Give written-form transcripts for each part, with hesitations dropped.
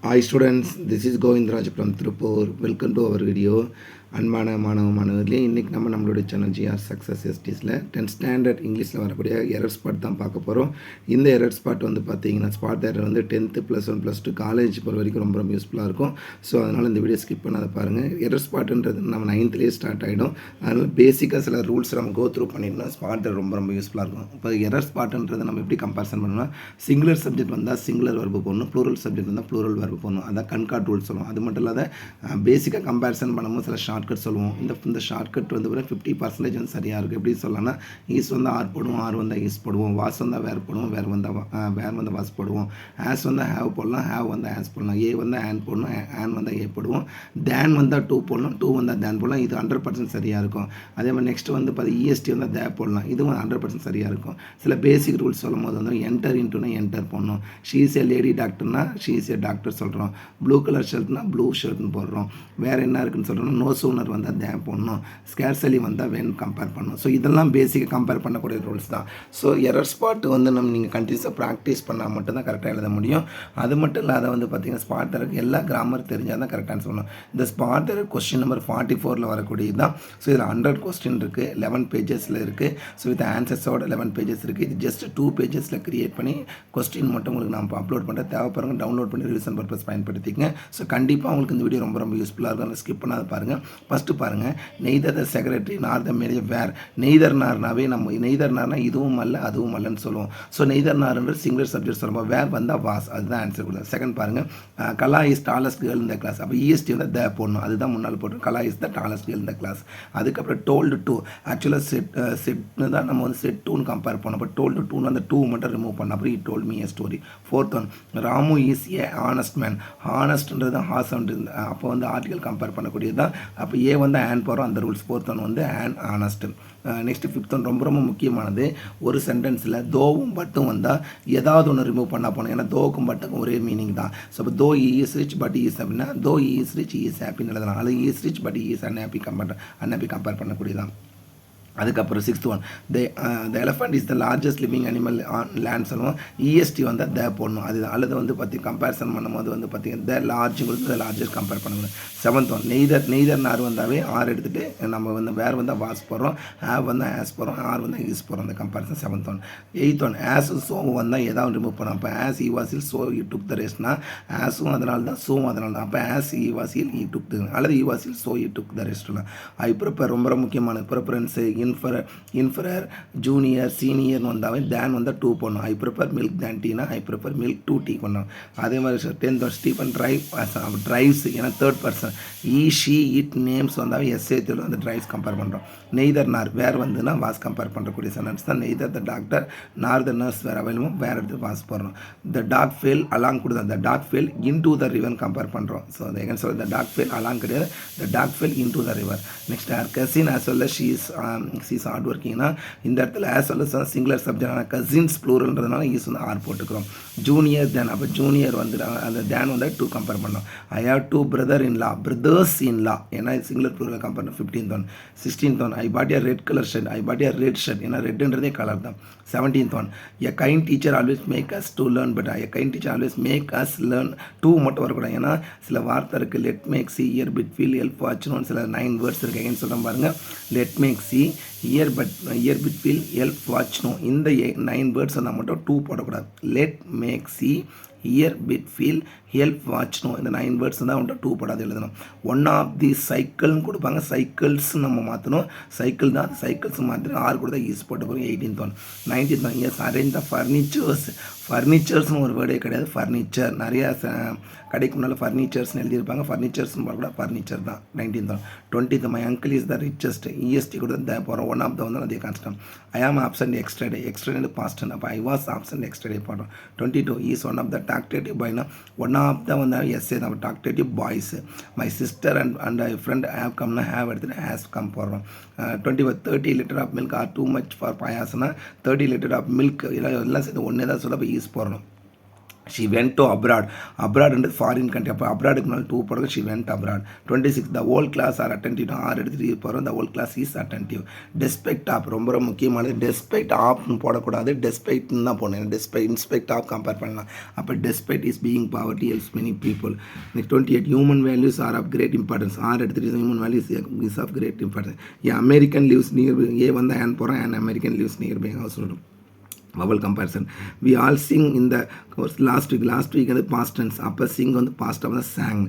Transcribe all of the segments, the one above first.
Hi students, this is Govindraj from Tripur. Welcome to our video. அன்பான மாணவ மாணவர்களே, இன்றைக்கி நம்மளுடைய சேனல் ஜிஆர் சக்ஸஸ் எஸ்டிஸில் 10th ஸ்டாண்டர்ட் இங்கிலீஷில் வரக்கூடிய எரர் ஸ்பாட் தான் பார்க்க போகிறோம். இந்த எரர் ஸ்பாட் வந்து பார்த்தீங்கன்னா ஸ்பாட் எரர் வந்து 10th +1 +2 காலேஜ் போகிற வரைக்கும் ரொம்ப ரொம்ப யூஸ்ஃபுல்லாக இருக்கும். ஸோ அதனால் இந்த வீடியோ ஸ்கிப் பண்ணாத பாருங்கள். எரர் ஸ்பாட்டுன்றது நம்ம 9th ஸ்டார்ட் ஆகிடும். அதனால் பேசிக்காக சில ரூல்ஸ் நம்ம கோ த்ரூ பண்ணிடணும். ஸ்பாட் ரொம்ப ரொம்ப யூஸ்ஃபுல்லாக இருக்கும். இப்போ எரர் ஸ்பாட்டுன்றது நம்ம எப்படி கம்பேரிசன் பண்ணணும்னா, சிங்குலர் சப்ஜெக்ட் வந்தால் சிங்குலர் வெர்பு போடணும், ப்ளூரல் சப்ஜெக்ட் வந்தால் ப்ளூரல் வெர்பு போடணும். அதான் கன்கார்ட் ரூல்ஸ் சொல்லுவோம். அது மட்டும் இல்லாத பேசிக்காக கம்பேரிசன் பண்ணும்போது சில ஷார்ட்கட் சொல்லுவோம். இந்த ஷார்ட்கட் வந்து 50% வந்து சரியாக இருக்குது. எப்படி சொல்லலாம்னா, ஈஸ் வந்தால் ஆர் போடுவோம், ஆர் வந்தால் ஈஸ் போடுவோம், வாஸ் வந்தால் வேர் போடுவோம், வேர் வந்தால் வாஸ் போடுவோம், ஆஸ் வந்தால் ஹேவ் போடலாம், ஹேவ் வந்தால் ஆஸ் போடலாம், ஏ வந்தால் ஆன் போடணும், ஆன் வந்தால் ஏ போடுவோம், தேன் வந்தால் டூ போடலாம், டூ வந்தால் தேன் போடலாம். இது 100% சரியாக இருக்கும். அதே மாதிரி நெக்ஸ்ட் வந்து இஎஸ்டி வந்தால் தே போடலாம். இதுவும் 100% சரியாக இருக்கும். சில பேசிக் ரூல்ஸ் சொல்லும் போது வந்து என்டர் இன்ட்டுனா என்டர் போடணும். ஷீ இஸ் ஏ லேடி டாக்டர்னா ஷீ இஸ் ஏ டாக்டர் சொல்கிறோம். ப்ளூ கலர் ஷர்ட்னா ப்ளூ ஷர்ட்னு போடுறோம். வேறு என்ன இருக்குன்னு சொல்கிறோம், நோ சூனர் வந்தால் தே போடணும், ஸ்கேர்சலி வந்தால் வென் கம்பேர் பண்ணணும். ஸோ இதெல்லாம் பேசிக்காக கம்பேர் பண்ணக்கூடிய ரூல்ஸ் தான். ஸோ எரர் ஸ்பாட் வந்து நீங்கள் கண்டினியூஸாக ப்ராக்டிஸ் பண்ணால் மட்டும்தான் கரெக்டாக எழுத முடியும். அது மட்டும் இல்லாத வந்து பார்த்திங்கன்னா ஸ்பாட் எரருக்கு எல்லா கிராமர் தெரிஞ்சால் தான் கரெக்டாக சொல்லணும். இந்த ஸ்பாட் எரர் கொஸ்டின் நம்பர் 44 வரக்கூடியது தான். ஸோ இதில் 100 கொஸ்டின் இருக்குது, 11 பேஜஸில் இருக்குது. ஸோ வித் ஆன்சர்ஸோட 11 பேஜஸ் இருக்குது. இது ஜஸ்ட் 2 பேஜஸில் க்ரியேட் பண்ணி கொஸ்டின் மட்டும் உங்களுக்கு நான் அப்லோட் பண்ணுறேன். தேவைப்படுறவங்க டவுன்லோட் பண்ணி ரிவிஷன் பர்பஸ் பயன்படுத்திக்கங்க. ஸோ கண்டிப்பாக உங்களுக்கு இந்த வீடியோ ரொம்ப ரொம்ப யூஸ்ஃபுல்லாக இருக்கும். அதை ஸ்கிப் பண்ணாத பாருங்கள். ஃபஸ்ட்டு பாருங்கள், நெய்தர் த செக்ரட்டரி நார் த மேனேஜர் வேர். நெய்தர் நார்னாவே நம்ம நெய்தர் நார்னா இதுவும் அல்ல அதுவும் அல்லன்னு சொல்லுவோம். ஸோ நெய்தர் நார்ன்றது சிங்குலர் சப்ஜெக்ட் சொல்லுவோம். வேர் வந்தால் வாஸ், அதுதான் ஆன்சர் கொடுக்கும். செகண்ட் பாருங்கள், கலா இஸ் டாலஸ்ட் கேர்ள் இந்த கிளாஸ். அப்போ இஎஸ்டி வந்து த போடணும், அதுதான் முன்னால் போட்டோம். கலா இஸ் த டாலஸ்ட் கேர்ள் இந்த கிளாஸ். அதுக்கப்புறம் டோல்டு டூ, ஆக்சுவலாக செட்னு தான் நம்ம வந்து செட் டூன்னு கம்பேர் பண்ணோம். அப்போ டோல்டு டூன்னு அந்த டூ மட்டும் ரிமூவ் பண்ணோம். அப்புறம் it told me a story. Fourth one, Ramu is a honest man. ஹானஸ்ட்ன்றது ஹாசம், அப்போ வந்து ஆர்டிகல் கம்பேர் பண்ணக்கூடியது தான். அப்போ ஏ வந்து ஆன் போகிறோம், அந்த ரூல்ஸ். ஃபோர்த் ஒன் வந்து on honest. Next fifth one ரொம்ப ரொம்ப முக்கியமானது. ஒரு சென்டென்ஸில் தோவும் பட்டும் வந்தால் ஏதாவது ஒன்று ரிமூவ் பண்ணால் போகணும். ஏன்னா தோக்கும் பட்டுக்கும் ஒரே மீனிங் தான். ஸோ இப்போ though is rich but is அப்படின்னா தோ இஸ் ரிச் இஸ் ஹாப்பின்னு எழுதலாம். அது is rich but is unhappy compare பண்ணக்கூடியதான். அதுக்கப்புறம் sixth one, the elephant is the largest living animal on land சொல்லுவோம். இஎஸ்டி வந்து த போடணும். அதுதான். அல்லது வந்து கம்பேரிசன் பண்ணும்போது வந்து த லார்ஜுங்கிறது த லார்ஜஸ்ட் கம்பேர் பண்ணணும். செவன்த் ஒன், நெய்தர் நார் வந்தாவே ஆர் எடுத்துகிட்டு நம்ம வந்து வேர் வந்தால் வாஸ் போடுறோம், ஹேவ் வந்தால் ஆஸ் போடுறோம், ஆர் வந்தால் ஈஸ் போடுறோம். அந்த comparison seventh one. Eighth one, as சோவும் வந்தால் ஏதாவது ரிமூவ் பண்ணோம். அப்போ ஆஸ் ஈ வாசில் சோ ஈ டுக் த ரெஸ்ட்னா ஆஸும் அதனால தான் சோவும் அதனால தான். அப்போ ஆஸ் ஈ வாசில் ஈ டுக் த, அல்லது ஈ வாசில் சோ ஈ டுக் த ரெஸ்ட்லாம். இப்போ ரொம்ப ரொம்ப முக்கியமான ப்ரிஃபரன்ஸு இன்ஃபரர் ஜூனியர் சீனியர்னு வந்தாவே தேன் வந்தால் டூ பண்ணணும். ஐ ப்ரிஃபர் மில்க் தேன் டீனா I prefer milk to tea பண்ணணும். அதே மாதிரி 10th ஸ்டீஃபன் ட்ரைவ்ஸ் ஏன்னா third person. He she it names வந்தாவே எஸ்ஏ தேர்வு அந்த ட்ரைவ்ஸ் கம்பேர் பண்ணுறோம். நெய்தர் நார் வேர் வந்துன்னா வாஸ் கம்பேர் பண்ணுறக்கூடிய சென்டென்ஸ் தான். Neither the doctor nor the nurse were available, வேர் எடுத்து வாஸ் போடுறோம். த டாக் ஃபெல் அலாங் கொடுத்தா the dog fell into the river compare பண்ணுறோம். ஸோ அதை எங்கே சொல்ல, த டாக் ஃபெல் அலாங் கிடையாது, the dog fell into the river. Next are cousin as well she is hard ஒர்க்கிங்னா இந்த இடத்துல as well as singular subject. ஆனால் cousins ப்ளூரல்ன்றதுனால ஈஸ் வந்து ஆர் போட்டுக்கிறோம். ஜூனியர் தேன், அப்போ ஜூனியர் வந்து அந்த தேன் வந்து டூ கம்பேர் பண்ணோம். I have two brothers in law ஏன்னா சிங்குலர் ப்ளூரல் கம்பேர் பண்ணோம். 15th one. 16th one, I put a red colour shirt. I put a red shirt ஏன்னா ரெட்ன்றதே கலர் தான். 17th one, a kind teacher always make us to learn better. A kind teacher always make us learn. To மட்டும் வரக்கூடாது. ஏன்னா சில வார்த்தை இருக்குது. Let make see, hear bid feel, help வாட்ச்னு சில 9 வேர்ட்ஸ் இருக்குது. எங்கன்னு சொல்கிறேன் பாருங்கள். Let make see, hear bid feel, help வாட்ச்னும் இந்த 9 வேர்ட்ஸ் வந்தால் மட்டும் டூ போடக்கூடாது. Let make see, hear bid feel, help வாட்ச்னும் இந்த 9 வேர்ட்ஸ் தான் வந்துட்டு டூ படாது எழுதணும். ஒன் ஆஃப் தி சைக்கிள்னு கொடுப்பாங்க, சைக்கிள்ஸ் நம்ம மாற்றணும். சைக்கிள் தான், சைக்கிள்ஸ் மாற்றி ஆறு கொடுத்தா ஈஸ் போட்டு போகிறோம். 18th one. 19th ஒன், எஸ் அரேஞ்ச் த ஃபர்னிச்சர்ஸ்னு ஒரு வேர்டே கிடையாது, ஃபர்னிச்சர். நிறையா கடைக்கு முன்னால் ஃபர்னிச்சர்ஸ்னு எழுதியிருப்பாங்க, ஃபர்னிச்சர்ஸ்னு கூட ஃபர்னிச்சர் தான். 19th one. 20th, my uncle is the richest. EST கூட த போகிறோம். ஒன் ஆஃப் த வந்து அதே கான்ஸ்டம். ஐ ஆம் ஆப்சன்ட் எக்ஸ்ட்ரா டே பாஸ்ட். அப்போ I was absent extra day போடுறோம். 22, is one of the talkative பாய்னா ஒன் ஆஃப் த வந்து எஸ்ஏ நம்ம talkative boys. My sister and I friend have கம்னா ஹேவ் எடுத்துகிட்டு ஹேஸ் கம் போடுறோம். 21, 30 litre of milk are too much for பாயாசனா 30 litre of milk எல்லாம் சேர்த்து ஒன்றே தான் சொல்ல. இப்போ ஈஸ் போடணும். she went to abroad. Abroad and foreign country. அப்போ அப்ராடுக்கு மேலே 2 போடுறது. she went abroad. 26 the whole class are attentive. 6 எடுத்துட்டு போகிறோம். the whole class is attentive. despite of ரொம்ப ரொம்ப முக்கியமானது. despite ஆப்னு போடக்கூடாது, despiteன்னு தான் போடணும். despite inspect ஆப் கம்பேர் பண்ணலாம். அப்போ despite is being poverty helps many people. Next 28 human values are of great importance. 6 எடுத்துட்டு human values is of great importance. American lives near ஏ வந்து and போகிறோம், and American lives nearby house. vowel comparison. We all sing in the course last week வந்து past tense. அப்போ sing வந்து past வந்து sang.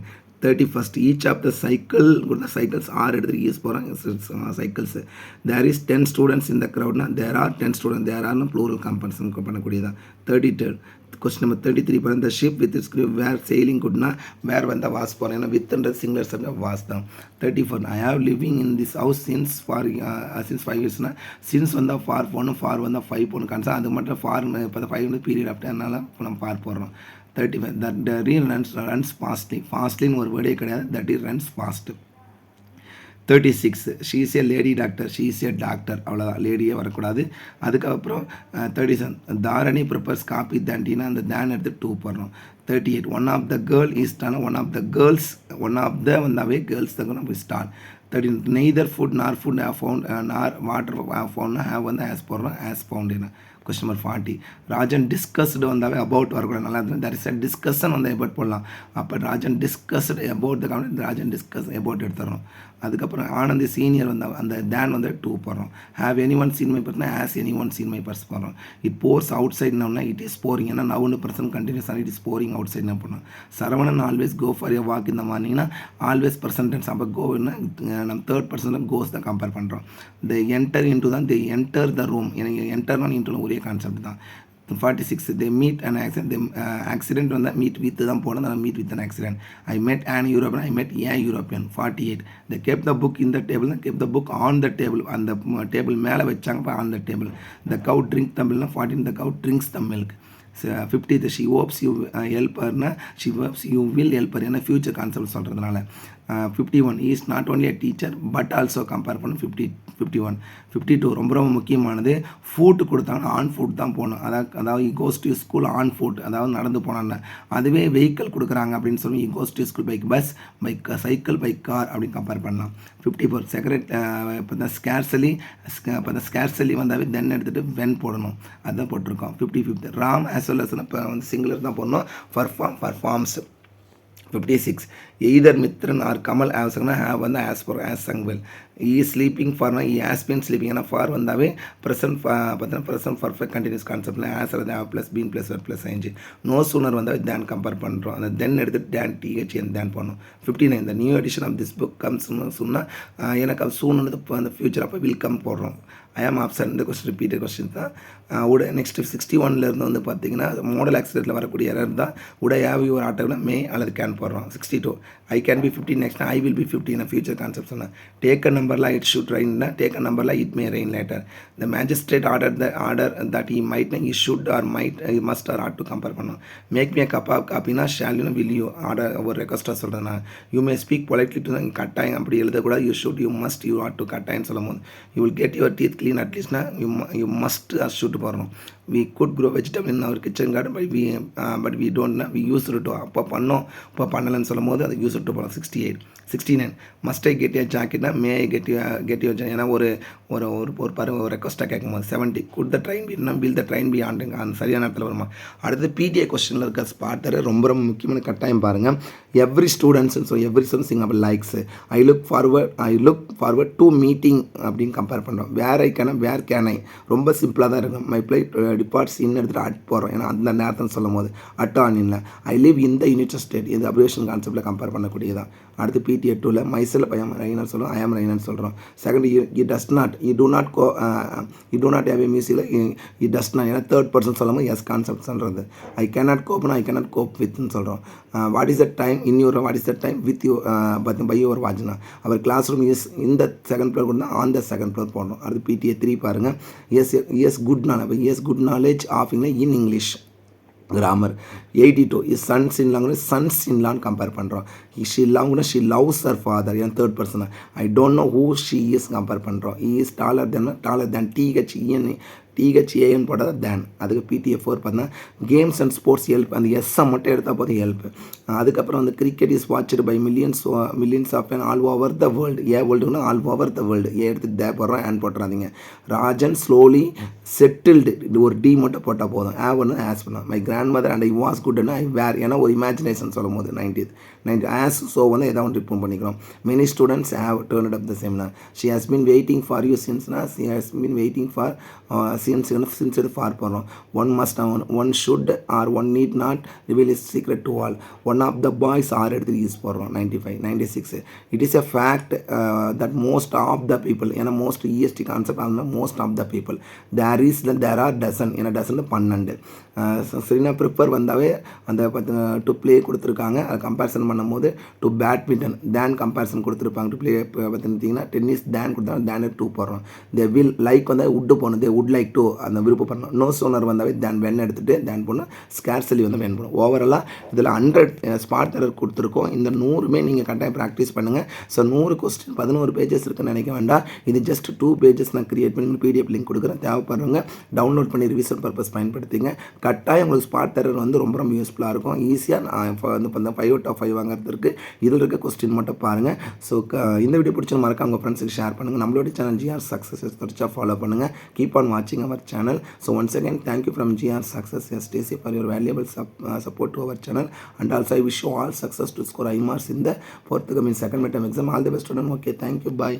31st each of the cycles are எடுத்து use போகிறாங்க cycles. There is 10 students in the crowd. There are 10 students. There are no plural comparison பண்ணக்கூடியதான். 32 question number 33 பாருங்க. the ship with its crew were sailing goodனா where வந்து was போகிறேன், ஏன்னா வித்ன்றது singular subject was தான். 34 I have living in this house since 5 yearsனா since வந்தால் for போகணும், for வந்தால் 5 போகணும் கான்சா. அது மட்டும் ஃபார் இப்போ 5 வந்து பீரியட் ஆஃப்டர், அதனால நம்ம ஃபார் போடுறோம். 35 that the real runs fastly ஒரு வேர்டே கிடையாது, that is runs fast. 36 she is a lady doctor, she is a doctor, அவ்வளோதான், லேடியே வரக்கூடாது. அதுக்கப்புறம் 37 தாரணி ப்ரிப்பர்ஸ் காப்பி தண்டினா அந்த தேன் எடுத்து 2 போடுறோம். 38 one of the girl is டான one of the girls, one of the வந்தாவே கேர்ள்ஸ் தான் நம்ம start. 39 neither food nor food have found nor water found have வந்து ஹேஸ் போடுறோம், has found. Question number 40 Rajan discussed வந்தாவே அபவுட் வரக்கூடாது, நல்லா இருந்தது. தட் இஸ் அ டிஸ்கஷன் வந்து அபவுட் போடலாம். அப்போ Rajan discussed about the government, Rajan discuss about எடுத்துறோம். அதுக்கப்புறம் ஆனந்தி சீனியர் வந்து அந்த தேன் வந்து 2 போடுறோம். Have any one seen my பர்ஸ்னா has any one seen my purse போடுறோம். இட் போர்ஸ் அவுட் சைட்னா இட் இஸ் போரிங், ஏன்னா நவுன்னு பர்சன் கண்டினியூஸ் ஆனால் it is boring outside என்ன பண்ணணும். Saravanan always go for a walk இந்த மார்னிங்னா ஆல்வேஸ் பர்சன்டென்ஸ், அப்போ கோன்னா நம்ம 3rd person கோஸ் தான் கம்பேர் பண்ணுறோம். தி என்டர் இன்டு தான் தி என்டர் த ரூம், எனக்கு என்டர்னா இன்ட்டு ஒரே கான்செப்ட் தான். 46 they meet an accident, accident வந்து மீட் வித் தான் போனது, நான் meet with an accident. I met an European, I met a European. 48 they kept the book in the table, kept the book on the table, அந்த table மேலே வச்சாங்க on the table. The cow drink the milk. 14 the cow drinks the milk. 50 she hopes you help her, she hopes you will help her, ஏன்னா future concept சொல்கிறதுனால. 51 is not only a teacher but also compare பண்ணணும். 51 52 ரொம்ப ரொம்ப முக்கியமானது. Food கொடுத்தாங்கன்னா on food தான் போகணும், அதாவது goes to school on food, அதாவது நடந்து போனாங்க. அதுவே வெஹிக்கிள் கொடுக்குறாங்க அப்படின்னு சொல்லி goes to school bike bus, bike cycle, bike car அப்படின்னு கம்பேர் பண்ணலாம். 54 செகண்ட் இப்போ தான் ஸ்கேர்சலி, இப்போ தான் ஸ்கேர்சலி வந்தாவே தென் எடுத்துகிட்டு வென் போடணும், அதுதான் போட்டிருக்கோம். 55 ராம் ஆஸ் வெல் அஸ் இப்போ வந்து சிங்குலர் தான் போடணும். Performs. 56 either Mithran or Kamal ஆவசங்கனா ஹேவ் வந்து ஆஸ் ஃபார் ஆஸ் சங்வெல். இஸ் ஸ்லீப்பிங் ஃபார்னா ஹேஸ் பீன் ஸ்லீப்பிங், ஏன்னா ஃபார் வந்தாவே ப்ரெசன்ட் பார்த்தீங்கன்னா ப்ரெசன்ட் பர்ஃபெக்ட் கண்டினியூஸ் கான்செப்டில் ஆஸ் அல்லது have plus been plus verb plus ஐஞ்சி. நோ சூனர் வந்தாவே தேன் கம்பேர் பண்ணுறோம், அந்த தென் எடுத்துட்டு டேன் டிஹெச்என் தேன் பண்ணணும். 59 இந்த new edition of this book கம்ஸ்னு சொன்னால் எனக்கு அது சூன்னு அந்த ஃபியூச்சர் அப்போ வில் கம் போடுறோம். ஐ ஆம் ஆப்ஷன், இந்த கொஸ்டின் ரிப்பீட்டட் கொஸ்டின் தான். நெக்ஸ்ட் 61 வந்து பார்த்தீங்கன்னா மாடல் ஆக்சிடென்ட்டில் வரக்கூடிய எரர் தான். ஹேவ் யுவர் ஆட்டோவில் மே அல்லது கேன் போடுறோம். 62 I can be 50 next I will be 50 future concept சொன்னேன். டேக் அ நம்பர்லாம் இட் ஷுட் ரெயின்னா டேக் அ நம்பர்லாம் it may rain later. The magistrate order that ஈ மைட் இ should or might must or ought to compare பண்ணோம். Make me cup of காப்பினா ஷால்யூனா will you order ஒரு ரெக்வஸ்ட்டாக சொல்கிறேன் நான். You may speak politely to கட்டாயம் அப்படி எழுதக்கூடாது. You should, you must, you ought to கட்டாயம்னு சொல்லும் போது you will get your teeth clean அட்லீஸ்ட்னா யூ மஸ்ட் ஷூட் போடுறோம். we could grow vegetable in our kitchen garden but we don't, we use it to அப்போ பண்ணோம் இப்போ பண்ணலன்னு சொல்லும் போது அது யூஸ் டு போகலாம். 68 69 must I get a jacket னா may I get your jacket, ஏன்னா ஒரு ஒரு ஒரு பாருங்க ஒரு ரெக்வஸ்ட்டாக கேட்கும் போது. 70 could the train be, will the train be on, அந்த சரியான இடத்துல வருமா. அடுத்து பிடிஏ கொஸ்டினில் இருக்க ஸ்பாட்டர் ரொம்ப ரொம்ப முக்கியமான கட்டாயம் பாருங்கள். Every students so every students sing அப்போ likes. I look forward to meeting அப்படின்னு கம்பேர் பண்ணுறோம். வேர் கேன் ஐ ரொம்ப சிம்பிளாக தான் இருக்கும். மை பிளேட் டிபார்ட்ஸ் இன்னும் எடுத்துகிட்டு அட் போகிறோம், ஏன்னா அந்த நேரத்தில் சொல்லும் போது அட் ஆன் இல்லை. I live in the United state, இது அப்ரிவேஷன் கான்செப்டில் கம்பேர் பண்ணக்கூடியதான். அடுத்து பிடிஏ 2ல் மைசெல்ஃப் ஐ ஆம் ரைனர் சொல்கிறோம், ஐ ஆம் ரைனர் சொல்கிறோம். Second you do not have a மியூசிக்கில் இட் டஸ் நாட், ஏன்னா 3rd person சொல்லும் போது எஸ் கான்செப்ட் சொல்கிறது. I cannot கோப்னா I cannot cope வித்னு சொல்கிறோம். What is the time in your, what is the time with you by your வாட்ச்னா our class room is இந்த 2nd floor கூட on the 2nd floor போடணும். அடுத்து PDA 3 பாருங்கள். Has good knowledge, has good knowledge of in English grammar. 82 is சன்ஸ் இன்லான்னு compare பண்ணுறோம். She loves her father, ஏன் 3rd person. I don't know who she is compare பண்ணுறோம். Is taller than T H E N T H A N போட்டால் தான் தேன். அதுக்கு பிடிஎஃப்4 பார்த்தா கேம்ஸ் அண்ட் ஸ்போர்ட்ஸ் ஹெல்ப், அந்த எஸ்ஸை மட்டும் எடுத்தால் போதும் ஹெல்ப். அதுக்கப்புறம் வந்து cricket is watched by millions of all over the world. வேர்ல்டுனா ஆல் ஓவர் த வேர்ல்டு. எடுத்து தே போடுறோம், ஆன் போட்டுறாதீங்க. ராஜன் ஸ்லோலி செட்டில்டு, இது ஒரு டி மட்டும் போட்டால் போதும். ஒன்று ஆஸ் பண்ணலாம். My grandmother and I was குட்னா ஐ வேர், ஏன்னா ஒரு இமேஜினேஷன் சொல்லும் போது 90 ஆஸ். ஸோ வந்து எதாவது ஒன்று ரிப்போர்ட் பண்ணிக்கிறோம். Many students have turned up the seminar. She has been waiting for you சின்ஸ்னா she has been waiting for since for போடுறோம். One must one should or one need not reveal is secret to all. One of the boys or எடுத்து use போடுறோம். 95 96 it is a fact that most of the people, ஏன்னா most EST concept ஆனால் most of the people. There are dozen, ஏன்னா dozen 12. சரினா prepare வந்தாவே அந்த to play கொடுத்துருக்காங்க. அதை comparison பண்ணும்போது டு பேட்மிண்டன் தேன் கம்பேரிசன் கொடுத்துருப்பாங்க. டு ப்ளே பார்த்துட்டிங்கன்னா டென்னிஸ் தேன் கொடுத்தாங்க, தேன் 2 போடுறோம். தே வில் லைக் வந்து உட்டு போகணும், தே வுட் லைக் டு அந்த விருப்பம் பண்ணணும். நோ சோனர் வந்தாவே தேன் வென் எடுத்துகிட்டு தேன் போடணும். ஸ்கேர்சலி வந்து வென் பண்ணணும். ஓவராலாக இதில் 100 ஸ்பாட் எரர் கொடுத்துருக்கோம். இந்த 100மே நீங்கள் கட்டாயம் ப்ராக்டிஸ் பண்ணுங்கள். ஸோ 100 கொஸ்டின் 11 பேஜஸ் இருக்குன்னு நினைக்க வேண்டாம். இது ஜஸ்ட் 2 பேஜஸ் நான் கிரியேட் பண்ணி பிடிஎஃப் லிங்க் கொடுக்குறேன். தேவைப்படுறவங்க டவுன்லோட் பண்ணி ரிவிஷன் பர்பஸ் பயன்படுத்திங்க. கட்டாயம் உங்களுக்கு ஸ்பாட் எரர் வந்து ரொம்ப ரொம்ப யூஸ்ஃபுல்லாக இருக்கும். ஈஸியாக நான் இப்போ வந்து 5 out of 5 வாங்குறதுக்கு இதில் இருக்க கொஸ்டின் மட்டும் பாருங்கள். ஸோ இந்த வீடியோ பிடிச்ச மறக்காம உங்கள் ஃப்ரெண்ட்ஸுக்கு ஷேர் பண்ணுங்கள். நம்மளோட சேனல் ஜிஆர் சக்ஸஸ் தொடர்ச்சியாக ஃபாலோ பண்ணுங்கள். கீப் ஆன் வாட்சிங் our channel. So once again thank you from GR success STC for your valuable support to our channel, and also I wish you all success to score high marks in the forthcoming second midterm exam. All the best student. Okay, thank you, bye.